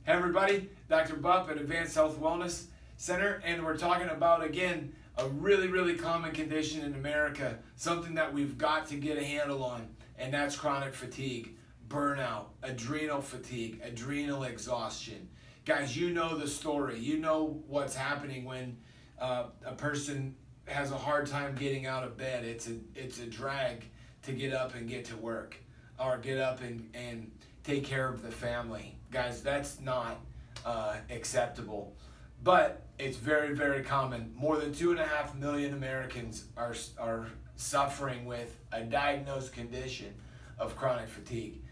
Hey everybody, Dr. Bupp at Advanced Health Wellness Center, and we're talking about, again, a really common condition in America, something that we've got to get a handle on, and that's chronic fatigue, burnout, adrenal fatigue, adrenal exhaustion. Guys, you know the story. You know what's happening when a person has a hard time getting out of bed. It's a drag to get up and get to work, or get up and take care of the family. Guys, that's not acceptable, but it's very common. More than 2.5 million Americans are suffering with a diagnosed condition of chronic fatigue.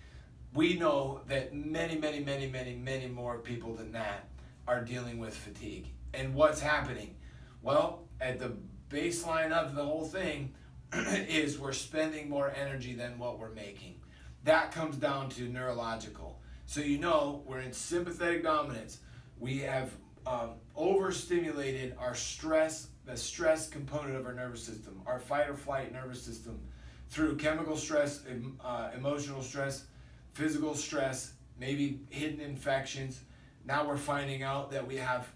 We know that many more people than that are dealing with fatigue. And what's happening? Well, at the baseline of the whole thing is we're spending more energy than what we're making. That comes down to neurological. So you know we're in sympathetic dominance. We have overstimulated our stress, the stress component of our nervous system, our fight or flight nervous system, through chemical stress, emotional stress, physical stress, maybe hidden infections. Now we're finding out that we have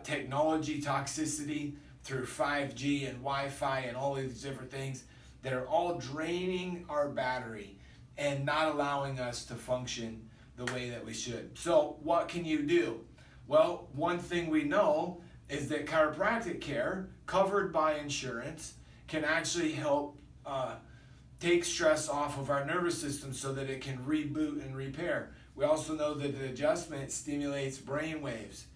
technology toxicity through 5G and Wi-Fi and all these different things that are all draining our battery and not allowing us to function the way that we should. So what can you do? Well, one thing we know is that chiropractic care covered by insurance can actually help take stress off of our nervous system so that it can reboot and repair. We also know that the adjustment stimulates brain waves.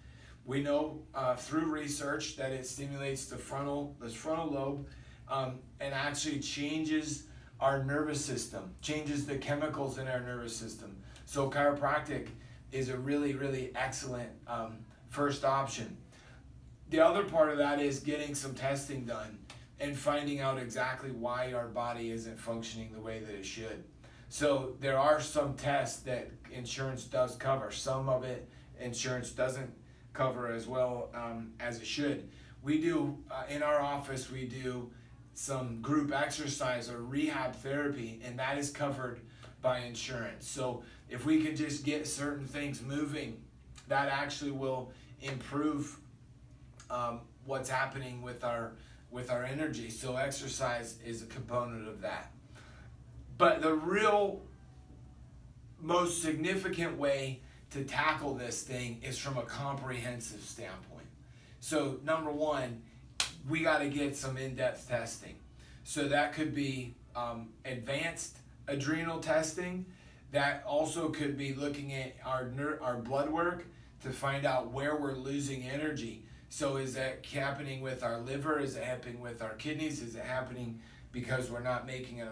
We know through research that it stimulates the frontal lobe and actually changes our nervous system, changes the chemicals in our nervous system. So chiropractic is a really excellent first option. The other part of that is getting some testing done and finding out exactly why our body isn't functioning the way that it should. So there are some tests that insurance does cover. Some of it insurance doesn't cover as well as it should. We do, in our office, we do some group exercise or rehab therapy, and that is covered by insurance. So if we can just get certain things moving, that actually will improve what's happening with our energy. So exercise is a component of that. But the real most significant way to tackle this thing is from a comprehensive standpoint. So number one, we got to get some in-depth testing. So that could be advanced adrenal testing. That also could be looking at our blood work to find out where we're losing energy. So is that happening with our liver? Is it happening with our kidneys? Is it happening because we're not making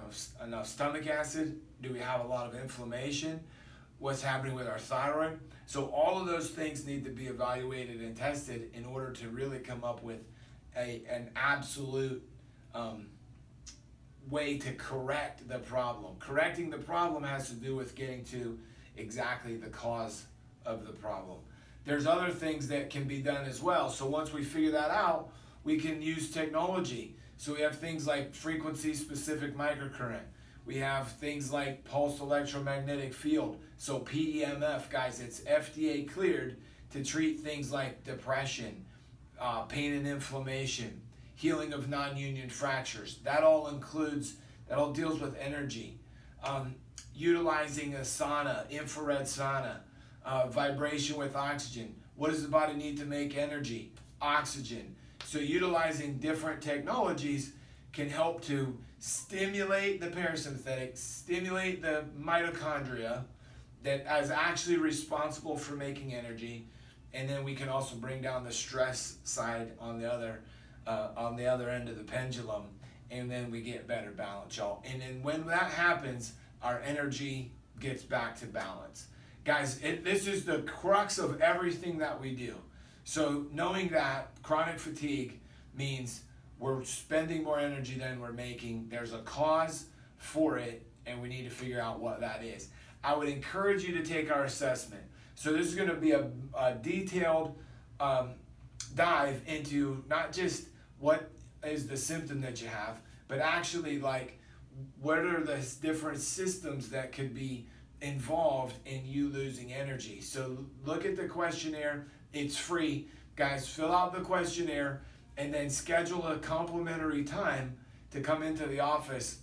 enough stomach acid? Do we have a lot of inflammation? What's happening with our thyroid? So all of those things need to be evaluated and tested in order to really come up with an absolute way to correct the problem. Correcting the problem has to do with getting to exactly the cause of the problem. There's other things that can be done as well. So once we figure that out, we can use technology. So we have things like frequency-specific microcurrent. We have things like pulsed electromagnetic field. So PEMF, guys, it's FDA cleared to treat things like depression, pain and inflammation, healing of non-union fractures. That all deals with energy. Utilizing a sauna, infrared sauna, vibration with oxygen. What does the body need to make energy? Oxygen. So utilizing different technologies can help to stimulate the parasympathetic, stimulate the mitochondria that is actually responsible for making energy, and then we can also bring down the stress side on the other end of the pendulum, and then we get better balance, y'all. And then when that happens, our energy gets back to balance. Guys, this is the crux of everything that we do. So knowing that chronic fatigue means we're spending more energy than we're making, there's a cause for it, and we need to figure out what that is. I would encourage you to take our assessment. So this is going to be a detailed dive into not just what is the symptom that you have, but actually like what are the different systems that could be involved in you losing energy. So look at the questionnaire. It's free. Guys, fill out the questionnaire and then schedule a complimentary time to come into the office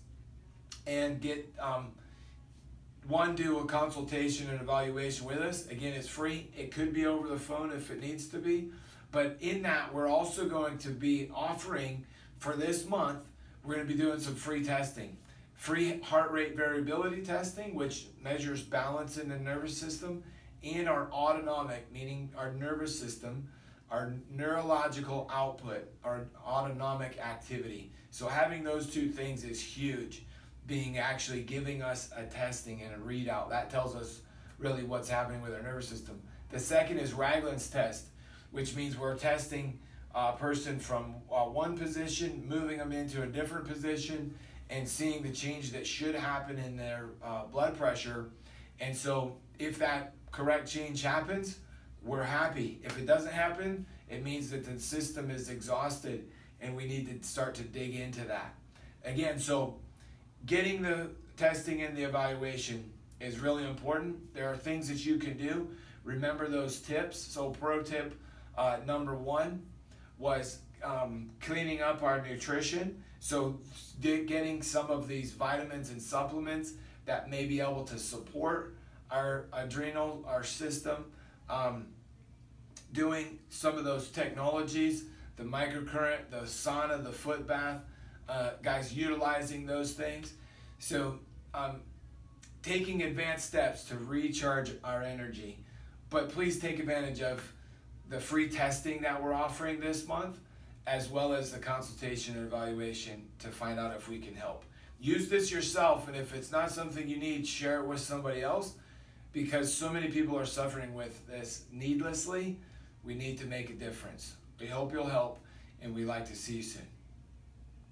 and get do a consultation and evaluation with us. Again, it's free. It could be over the phone if it needs to be. But in that, we're also going to be offering for this month, we're going to be doing some free testing. Free heart rate variability testing, which measures balance in the nervous system, and our autonomic, meaning our nervous system, our neurological output, our autonomic activity. So having those two things is huge, being actually giving us a testing and a readout. That tells us really what's happening with our nervous system. The second is Ragland's test, which means we're testing a person from one position, moving them into a different position, and seeing the change that should happen in their blood pressure. And so if that correct change happens, we're happy. If it doesn't happen, it means that the system is exhausted and we need to start to dig into that. Again, so getting the testing and the evaluation is really important. There are things that you can do. Remember those tips. So pro tip number 1 was cleaning up our nutrition. So getting some of these vitamins and supplements that may be able to support our adrenal, our system. Doing some of those technologies, the microcurrent, the sauna, the foot bath, guys utilizing those things. So taking advanced steps to recharge our energy. But please take advantage of the free testing that we're offering this month, as well as the consultation and evaluation to find out if we can help. Use this yourself, and if it's not something you need, share it with somebody else, because so many people are suffering with this needlessly. We need to make a difference. We hope you'll help, and we'd like to see you soon.